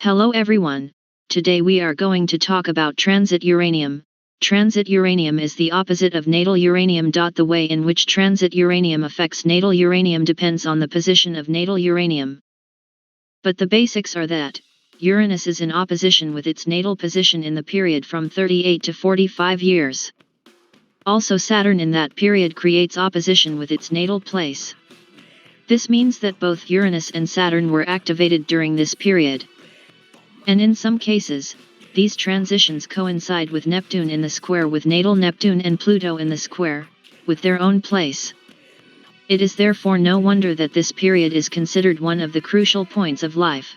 Hello everyone, today we are going to talk about transit uranium. Transit uranium is the opposite of natal uranium. The way in which transit uranium affects natal uranium depends on the position of natal uranium. But the basics are that Uranus is in opposition with its natal position in the period from 38 to 45 years. Also Saturn in that period creates opposition with its natal place. This means that both Uranus and Saturn were activated during this period. And in some cases, these transitions coincide with Neptune in the square with natal Neptune and Pluto in the square, with their own place. It is therefore no wonder that this period is considered one of the crucial points of life.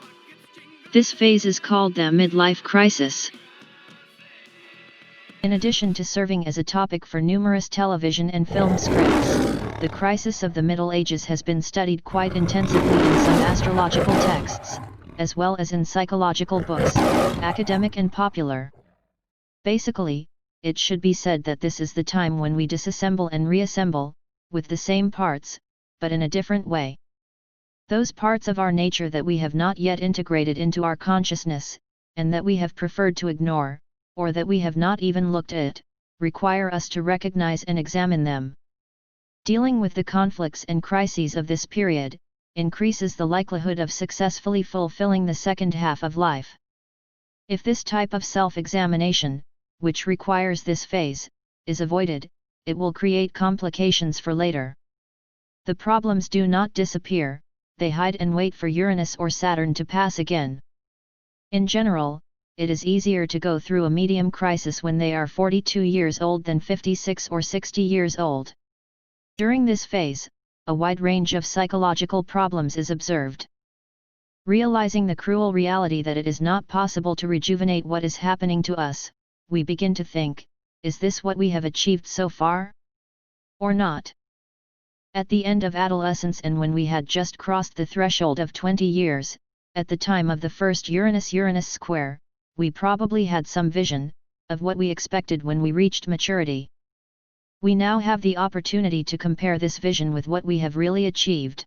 This phase is called the midlife crisis. In addition to serving as a topic for numerous television and film scripts, the crisis of the Middle Ages has been studied quite intensively in some astrological texts, as well as in psychological books, academic and popular. Basically, it should be said that this is the time when we disassemble and reassemble, with the same parts, but in a different way. Those parts of our nature that we have not yet integrated into our consciousness, and that we have preferred to ignore, or that we have not even looked at, require us to recognize and examine them. Dealing with the conflicts and crises of this period increases the likelihood of successfully fulfilling the second half of life. If this type of self-examination, which requires this phase, is avoided, it will create complications for later. The problems do not disappear, they hide and wait for Uranus or Saturn to pass again. In general, it is easier to go through a medium crisis when they are 42 years old than 56 or 60 years old. During this phase, a wide range of psychological problems is observed. Realizing the cruel reality that it is not possible to rejuvenate what is happening to us, we begin to think, is this what we have achieved so far? Or not? At the end of adolescence and when we had just crossed the threshold of 20 years, at the time of the first Uranus-Uranus square, we probably had some vision of what we expected when we reached maturity. We now have the opportunity to compare this vision with what we have really achieved.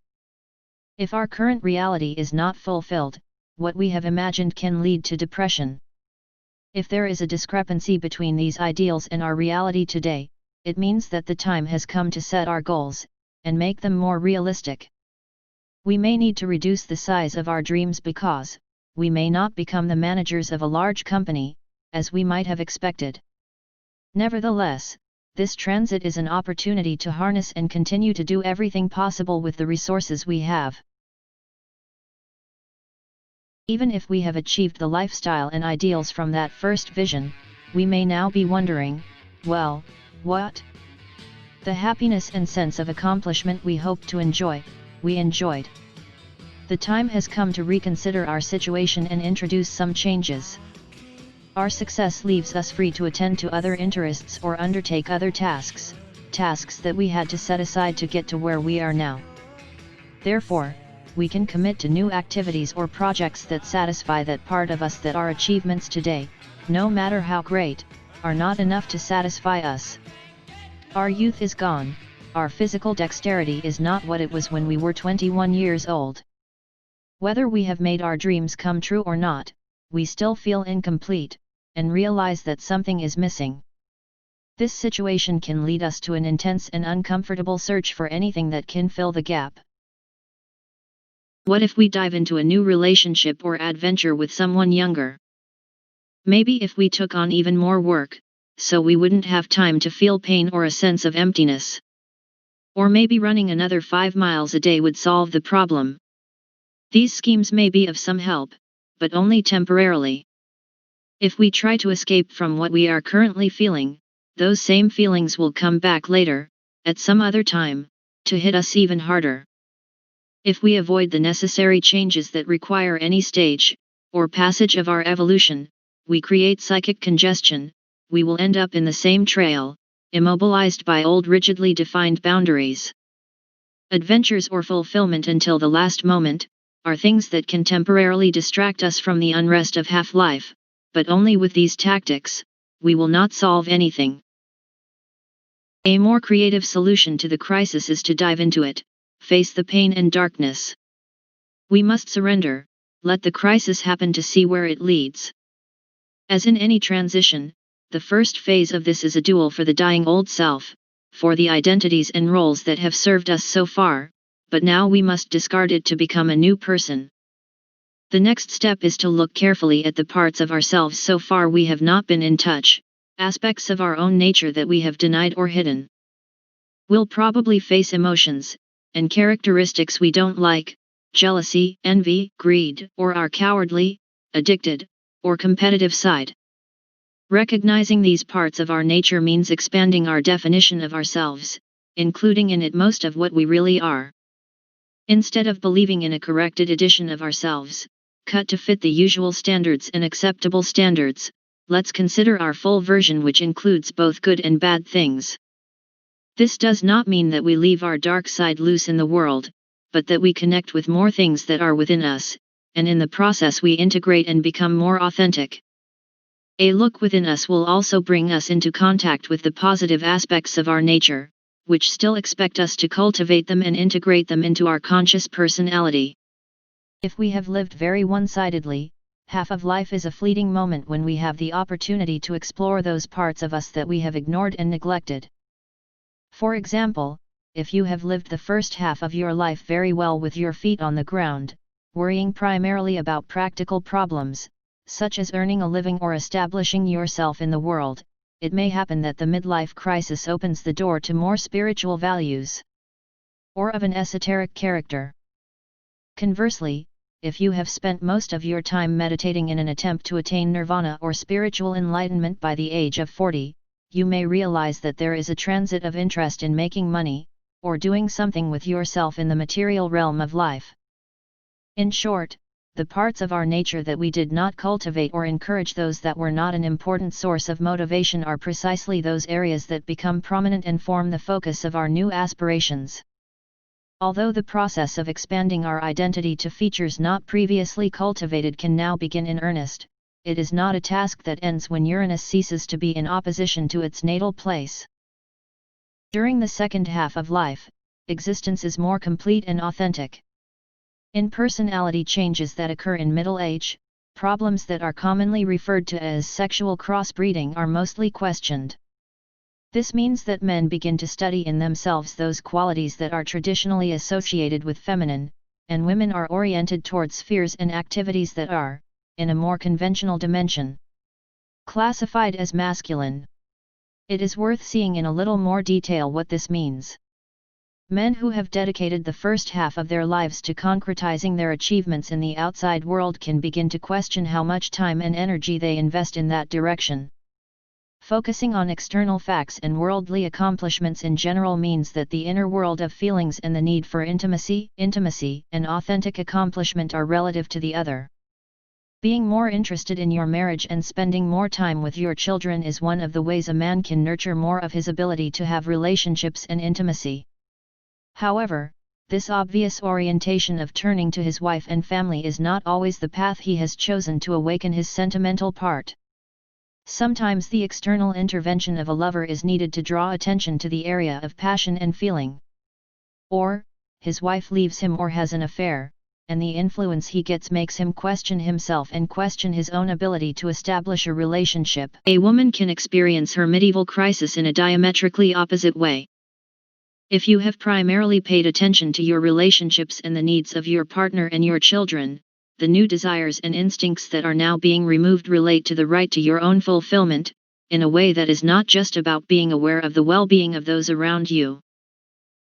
If our current reality is not fulfilled, what we have imagined can lead to depression. If there is a discrepancy between these ideals and our reality today, it means that the time has come to set our goals, and make them more realistic. We may need to reduce the size of our dreams because we may not become the managers of a large company, as we might have expected. Nevertheless, this transit is an opportunity to harness and continue to do everything possible with the resources we have. Even if we have achieved the lifestyle and ideals from that first vision, we may now be wondering, well, what? The happiness and sense of accomplishment we hoped to enjoy, we enjoyed. The time has come to reconsider our situation and introduce some changes. Our success leaves us free to attend to other interests or undertake other tasks that we had to set aside to get to where we are now. Therefore, we can commit to new activities or projects that satisfy that part of us that our achievements today, no matter how great, are not enough to satisfy us. Our youth is gone, our physical dexterity is not what it was when we were 21 years old. Whether we have made our dreams come true or not, we still feel incomplete, and realize that something is missing. This situation can lead us to an intense and uncomfortable search for anything that can fill the gap. What if we dive into a new relationship or adventure with someone younger? Maybe if we took on even more work, so we wouldn't have time to feel pain or a sense of emptiness. Or maybe running another 5 miles a day would solve the problem. These schemes may be of some help, but only temporarily. If we try to escape from what we are currently feeling, those same feelings will come back later, at some other time, to hit us even harder. If we avoid the necessary changes that require any stage, or passage of our evolution, we create psychic congestion, we will end up in the same trail, immobilized by old rigidly defined boundaries. Adventures or fulfillment until the last moment, are things that can temporarily distract us from the unrest of half-life, but only with these tactics, we will not solve anything. A more creative solution to the crisis is to dive into it, face the pain and darkness. We must surrender, let the crisis happen to see where it leads. As in any transition, the first phase of this is a duel for the dying old self, for the identities and roles that have served us so far, but now we must discard it to become a new person. The next step is to look carefully at the parts of ourselves so far we have not been in touch, aspects of our own nature that we have denied or hidden. We'll probably face emotions and characteristics we don't like, jealousy, envy, greed, or our cowardly, addicted, or competitive side. Recognizing these parts of our nature means expanding our definition of ourselves, including in it most of what we really are. Instead of believing in a corrected edition of ourselves, cut to fit the usual standards and acceptable standards, let's consider our full version, which includes both good and bad things. This does not mean that we leave our dark side loose in the world, but that we connect with more things that are within us, and in the process we integrate and become more authentic. A look within us will also bring us into contact with the positive aspects of our nature, which still expect us to cultivate them and integrate them into our conscious personality. If we have lived very one-sidedly, half of life is a fleeting moment when we have the opportunity to explore those parts of us that we have ignored and neglected. For example, if you have lived the first half of your life very well with your feet on the ground, worrying primarily about practical problems, such as earning a living or establishing yourself in the world, it may happen that the midlife crisis opens the door to more spiritual values, or of an esoteric character. Conversely, if you have spent most of your time meditating in an attempt to attain nirvana or spiritual enlightenment by the age of 40, you may realize that there is a transit of interest in making money, or doing something with yourself in the material realm of life. In short, the parts of our nature that we did not cultivate or encourage, those that were not an important source of motivation, are precisely those areas that become prominent and form the focus of our new aspirations. Although the process of expanding our identity to features not previously cultivated can now begin in earnest, it is not a task that ends when Uranus ceases to be in opposition to its natal place. During the second half of life, existence is more complete and authentic. In personality changes that occur in middle age, problems that are commonly referred to as sexual crossbreeding are mostly questioned. This means that men begin to study in themselves those qualities that are traditionally associated with feminine, and women are oriented towards spheres and activities that are, in a more conventional dimension, classified as masculine. It is worth seeing in a little more detail what this means. Men who have dedicated the first half of their lives to concretizing their achievements in the outside world can begin to question how much time and energy they invest in that direction. Focusing on external facts and worldly accomplishments in general means that the inner world of feelings and the need for intimacy, and authentic accomplishment are relative to the other. Being more interested in your marriage and spending more time with your children is one of the ways a man can nurture more of his ability to have relationships and intimacy. However, this obvious orientation of turning to his wife and family is not always the path he has chosen to awaken his sentimental part. Sometimes the external intervention of a lover is needed to draw attention to the area of passion and feeling. Or, his wife leaves him or has an affair, and the influence he gets makes him question himself and question his own ability to establish a relationship. A woman can experience her medieval crisis in a diametrically opposite way. If you have primarily paid attention to your relationships and the needs of your partner and your children, the new desires and instincts that are now being removed relate to the right to your own fulfillment, in a way that is not just about being aware of the well-being of those around you.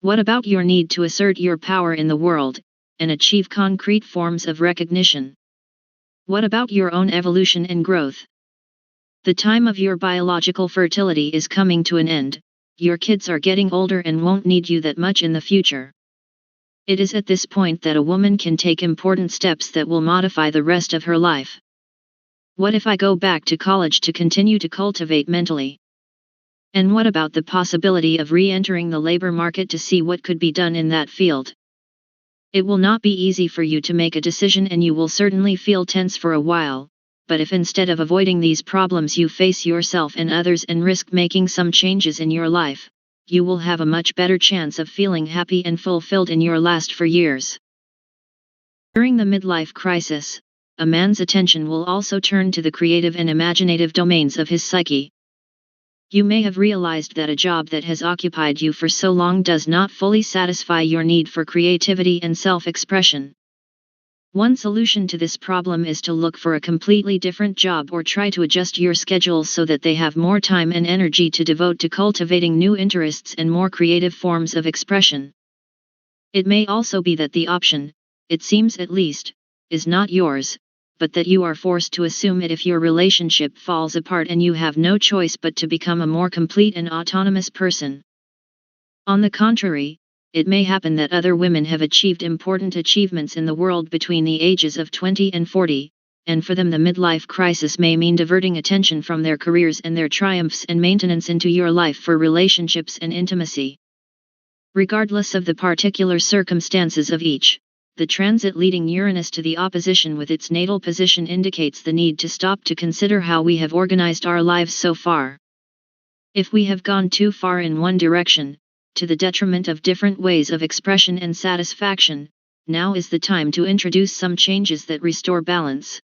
What about your need to assert your power in the world, and achieve concrete forms of recognition? What about your own evolution and growth? The time of your biological fertility is coming to an end. Your kids are getting older and won't need you that much in the future. It is at this point that a woman can take important steps that will modify the rest of her life. What if I go back to college to continue to cultivate mentally? And what about the possibility of re-entering the labor market to see what could be done in that field? It will not be easy for you to make a decision, and you will certainly feel tense for a while. But if instead of avoiding these problems you face yourself and others and risk making some changes in your life, you will have a much better chance of feeling happy and fulfilled in your last 4 years. During the midlife crisis, a man's attention will also turn to the creative and imaginative domains of his psyche. You may have realized that a job that has occupied you for so long does not fully satisfy your need for creativity and self-expression. One solution to this problem is to look for a completely different job or try to adjust your schedule so that they have more time and energy to devote to cultivating new interests and more creative forms of expression. It may also be that the option, it seems at least, is not yours, but that you are forced to assume it if your relationship falls apart and you have no choice but to become a more complete and autonomous person. On the contrary, it may happen that other women have achieved important achievements in the world between the ages of 20 and 40, and for them the midlife crisis may mean diverting attention from their careers and their triumphs and maintenance into your life for relationships and intimacy. Regardless of the particular circumstances of each, the transit leading Uranus to the opposition with its natal position indicates the need to stop to consider how we have organized our lives so far. If we have gone too far in one direction, to the detriment of different ways of expression and satisfaction, now is the time to introduce some changes that restore balance.